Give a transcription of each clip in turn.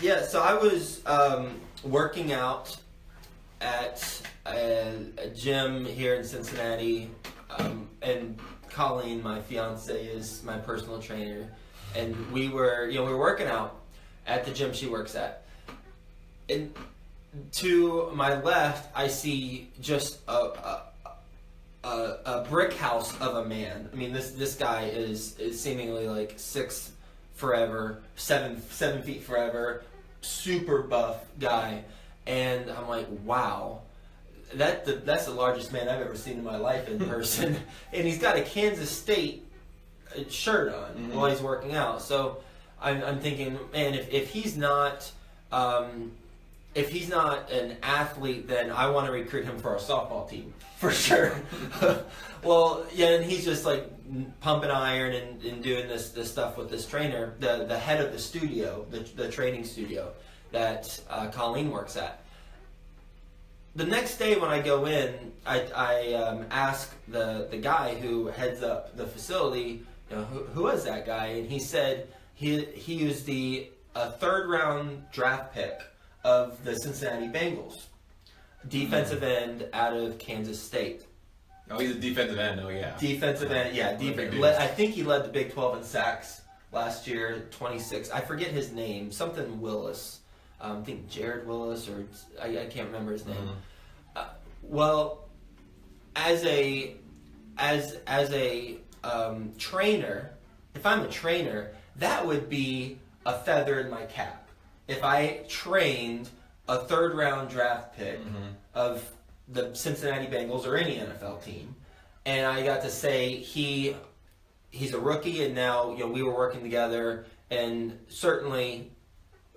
Yeah, so I was working out at a gym here in Cincinnati, and Colleen, my fiance, is my personal trainer, and we were working out at the gym she works at. And to my left, I see just a brick house of a man. I mean, this guy is seemingly like 6 forever, 7 feet forever, super buff guy, and I'm like, wow, that's the largest man I've ever seen in my life in person. And he's got a Kansas State shirt on while he's working out. So I'm thinking, man, if he's not an athlete, then I want to recruit him for our softball team for sure. Well, yeah, and he's just like pumping iron and doing this stuff with this trainer, the head of the studio, the training studio that Colleen works at. The next day when I go in, I ask the guy who heads up the facility, who is that guy? And he said he was the 3rd round draft pick of the Cincinnati Bengals, defensive end out of Kansas State. Oh, he's a defensive end. Oh, yeah. Defensive end, yeah. I think he led the Big 12 in sacks last year, 26. I forget his name. Something Willis. I think Jared Willis, or I can't remember his name. Well, as a trainer, if I'm a trainer, that would be a feather in my cap. If I trained a 3rd round draft pick of the Cincinnati Bengals or any NFL team, and I got to say he's a rookie, and now we were working together, and certainly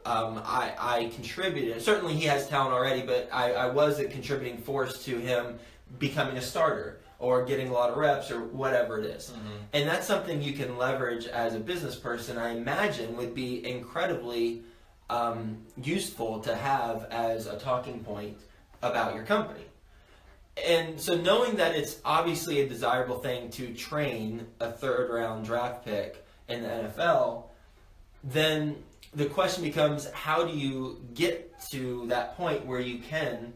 I contributed. Certainly he has talent already, but I was a contributing force to him becoming a starter or getting a lot of reps or whatever it is. And that's something you can leverage as a business person, I imagine would be incredibly useful to have as a talking point about your company. And so knowing that it's obviously a desirable thing to train a 3rd round draft pick in the NFL, then the question becomes, how do you get to that point where you can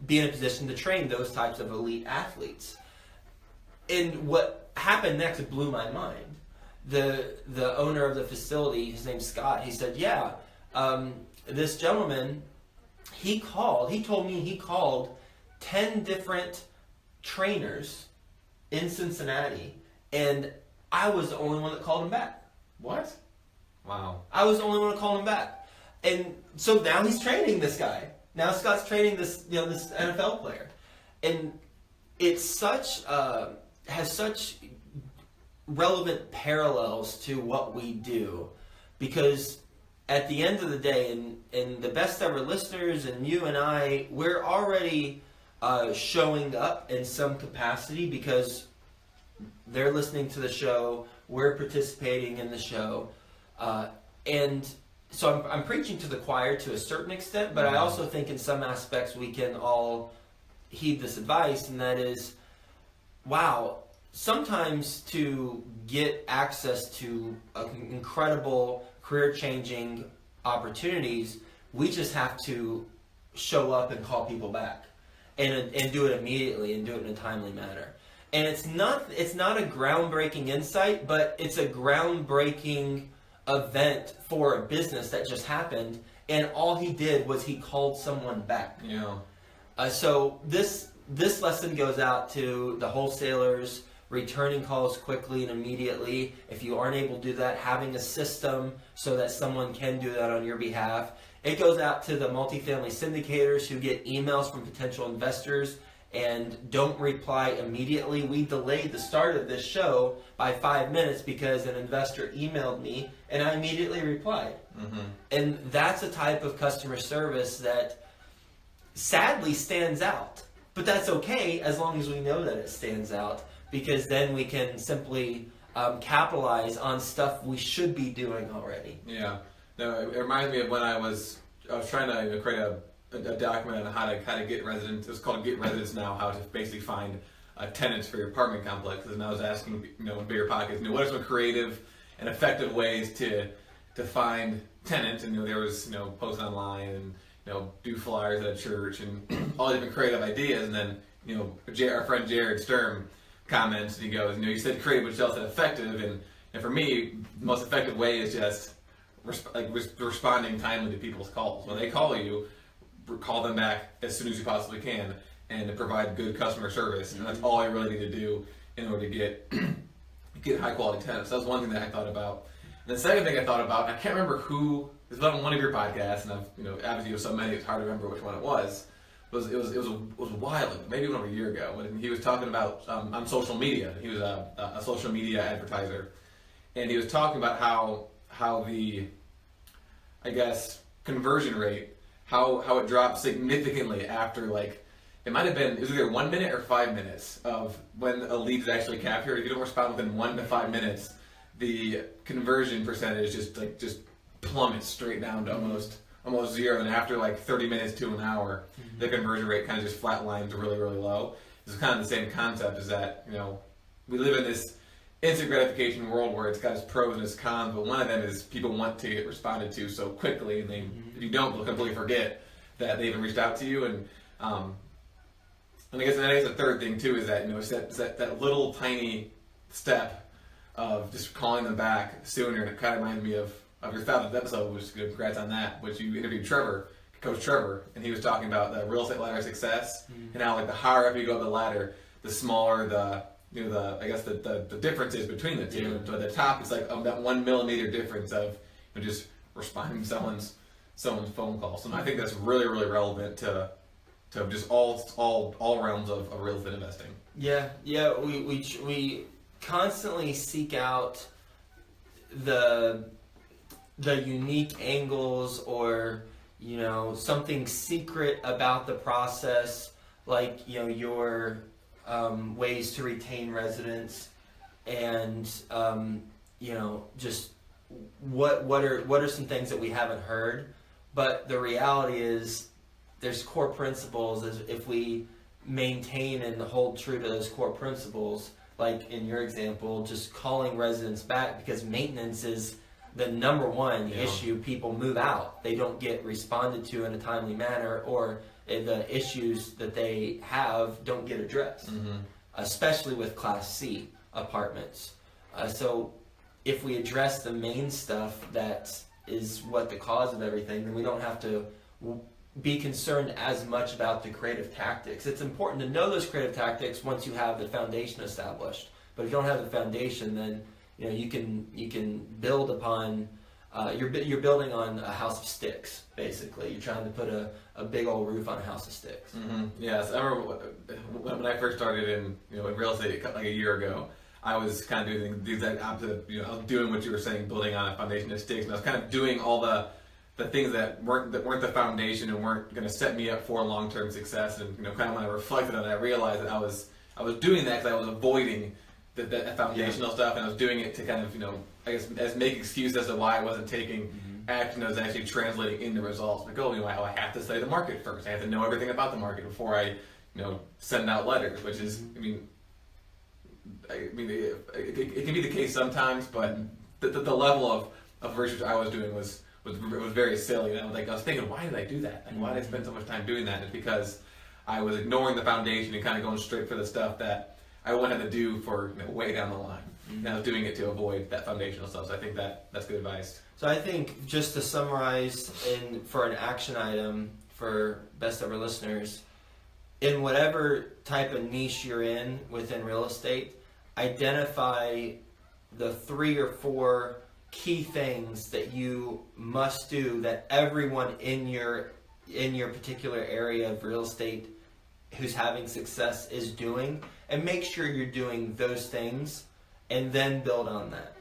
be in a position to train those types of elite athletes? And what happened next blew my mind. The owner of the facility, his name's Scott, he said, yeah, this gentleman, he told me he called 10 different trainers in Cincinnati, and I was the only one that called him back. What? Wow. I was the only one that called him back. And so now he's training this guy. Now Scott's training this NFL player. And it's has such relevant parallels to what we do, because at the end of the day, and the best ever listeners and you and I, we're already showing up in some capacity because they're listening to the show, we're participating in the show, and so I'm preaching to the choir to a certain extent, but I also think in some aspects we can all heed this advice, and that is, wow, sometimes to get access to incredible career-changing opportunities, we just have to show up and call people back, and do it immediately and do it in a timely manner. And it's not a groundbreaking insight, but it's a groundbreaking event for a business that just happened, and all he did was he called someone back. Yeah. So this lesson goes out to the wholesalers, returning calls quickly and immediately. If you aren't able to do that, having a system so that someone can do that on your behalf. It goes out to the multifamily syndicators who get emails from potential investors and don't reply immediately. We delayed the start of this show by 5 minutes because an investor emailed me and I immediately replied. And that's a type of customer service that sadly stands out. But that's okay as long as we know that it stands out, because then we can simply capitalize on stuff we should be doing already. Yeah. No, it reminds me of when I was trying to create a document on how to get residents. It's called Get Residents Now, how to basically find tenants for your apartment complexes. And I was asking, with Bigger Pockets, what are some creative and effective ways to to find tenants, and there was post online and do flyers at a church and all different creative ideas, and then our friend Jared Sturm comments and he goes, you said creative which else said effective, and for me the most effective way is just responding timely to people's calls. When they call you, call them back as soon as you possibly can and to provide good customer service, and that's all you really need to do in order to get high quality tenants. So that's one thing that I thought about. And the second thing I thought about, I can't remember who, it was on one of your podcasts, and I've obviously with so many it's hard to remember which one it was. It was a while ago, maybe over a year ago, when he was talking about on social media. He was a social media advertiser, and he was talking about how the, I guess, conversion rate, how it dropped significantly after it might have been, it was either 1 minute or 5 minutes of when a lead is actually captured. If you don't respond within 1 to 5 minutes, the conversion percentage just plummets straight down to almost zero. And after 30 minutes to an hour, the conversion rate kind of just flatlines really, really low. It's kind of the same concept, is that we live in this instant gratification world where it's got its pros and its cons, but one of them is people want to get responded to so quickly, and if you don't, they'll completely forget that they even reached out to you. And I guess the third thing too is that it's that little tiny step of just calling them back sooner. And it kind of reminded me of your 1000th episode, which is good. Congrats on that. Which you interviewed Coach Trevor, and he was talking about the real estate ladder of success, and how the higher up you go the ladder, the smaller the the difference is between the two. So at the top, it's that 1 millimeter difference of just responding to someone's phone call. So I think that's really, really relevant to just all realms of real estate investing. Yeah. We constantly seek out the unique angles, or something secret about the process, your ways to retain residents, and just what are some things that we haven't heard. But the reality is, there's core principles. If we maintain and hold true to those core principles, like in your example, just calling residents back, because maintenance is the number one issue. People move out, they don't get responded to in a timely manner, or the issues that they have don't get addressed, especially with Class C apartments. So if we address the main stuff that is what the cause of everything, then we don't have to be concerned as much about the creative tactics. It's important to know those creative tactics once you have the foundation established. But if you don't have the foundation, then you can build upon. You're building on a house of sticks, basically. You're trying to put a big old roof on a house of sticks. Yes, I remember when I first started in real estate a year ago. I was kind of doing the exact opposite. I was doing what you were saying, building on a foundation of sticks, and I was kind of doing all the things that weren't the foundation and weren't going to set me up for long-term success. And kind of when I reflected on it, I realized that I was doing that because I was avoiding that foundational stuff, and I was doing it to kind of I guess as make excuse as to why I wasn't taking action that was actually translating into results. Like, I have to study the market first. I have to know everything about the market before I send out letters, which is it can be the case sometimes, but the level of research I was doing was very silly. And I was thinking, why did I do that? Why did I spend so much time doing that? And it's because I was ignoring the foundation and kind of going straight for the stuff that I wanted to do for way down the line. And I was doing it to avoid that foundational stuff. So I think that's good advice. So I think, just to summarize, for an action item for best ever listeners, in whatever type of niche you're in within real estate, identify the 3 or 4 key things that you must do, that everyone in your particular area of real estate who's having success is doing, and make sure you're doing those things, and then build on that.